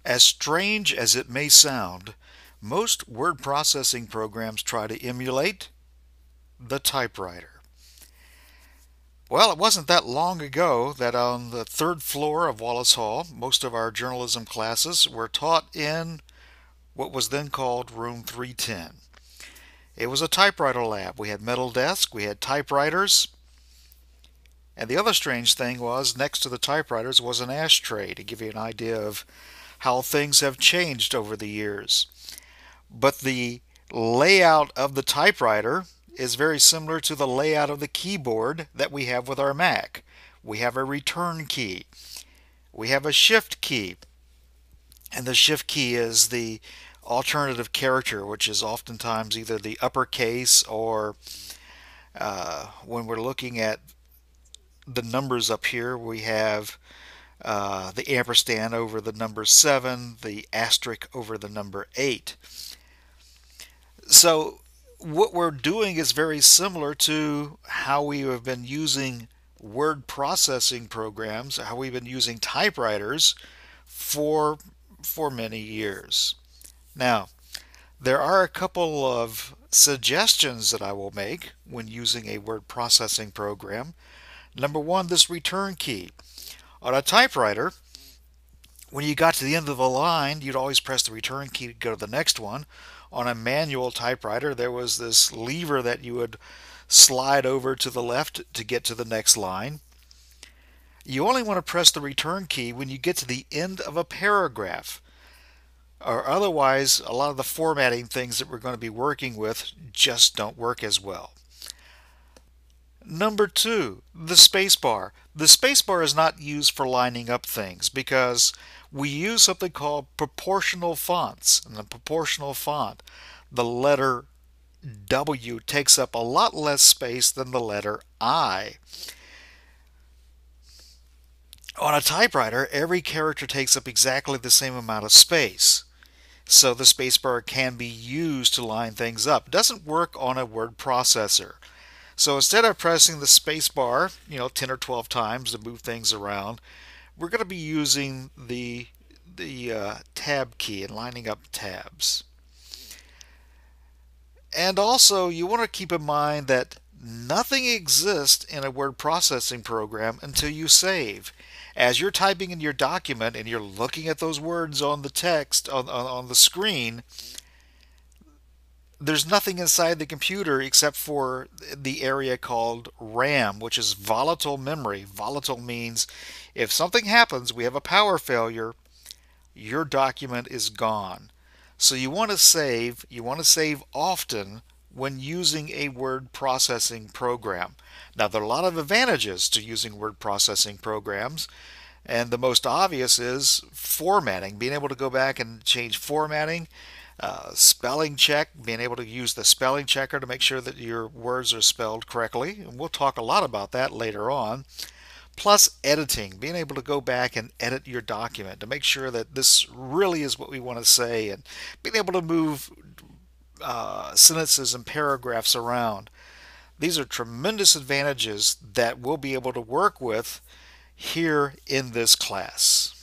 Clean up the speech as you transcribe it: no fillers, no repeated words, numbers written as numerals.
As strange as it may sound, most word processing programs try to emulate the typewriter. Well, it wasn't that long ago that on the third floor of Wallace Hall, most of our journalism classes were taught in what was then called Room 310. It was a typewriter lab. We had metal desks, we had typewriters, and the other strange thing was next to the typewriters was an ashtray to give you an idea of how things have changed over the years. But the layout of the typewriter is very similar to the layout of the keyboard that we have with our Mac. We have a return key, we have a shift key, and the shift key is the alternative character, which is oftentimes either the uppercase or when we're looking at the numbers up here, we have the ampersand over the number 7, the asterisk over the number 8. So what we're doing is very similar to how we have been using word processing programs, how we've been using typewriters for many years. Now, there are a couple of suggestions that I will make when using a word processing program. Number one, this return key. On a typewriter, when you got to the end of the line, you'd always press the return key to go to the next one. On a manual typewriter, there was this lever that you would slide over to the left to get to the next line. You only want to press the return key when you get to the end of a paragraph, or otherwise a lot of the formatting things that we're going to be working with just don't work as well. Number two, the spacebar. The spacebar is not used for lining up things because we use something called proportional fonts. In the proportional font, the letter W takes up a lot less space than the letter I. On a typewriter, every character takes up exactly the same amount of space. So the spacebar can be used to line things up. It doesn't work on a word processor. So instead of pressing the spacebar, 10 or 12 times to move things around, we're going to be using the tab key and lining up tabs. And also, you want to keep in mind that nothing exists in a word processing program until you save. As you're typing in your document and you're looking at those words on the text on the screen, there's nothing inside the computer except for the area called RAM, which is volatile memory. Volatile means if something happens, we have a power failure, your document is gone. So you want to save often when using a word processing program. Now, there are a lot of advantages to using word processing programs, and the most obvious is formatting, being able to go back and change formatting. Spelling check, being able to use the spelling checker to make sure that your words are spelled correctly. And we'll talk a lot about that later on. Plus editing, being able to go back and edit your document to make sure that this really is what we want to say, and being able to move sentences and paragraphs around. These are tremendous advantages that we'll be able to work with here in this class.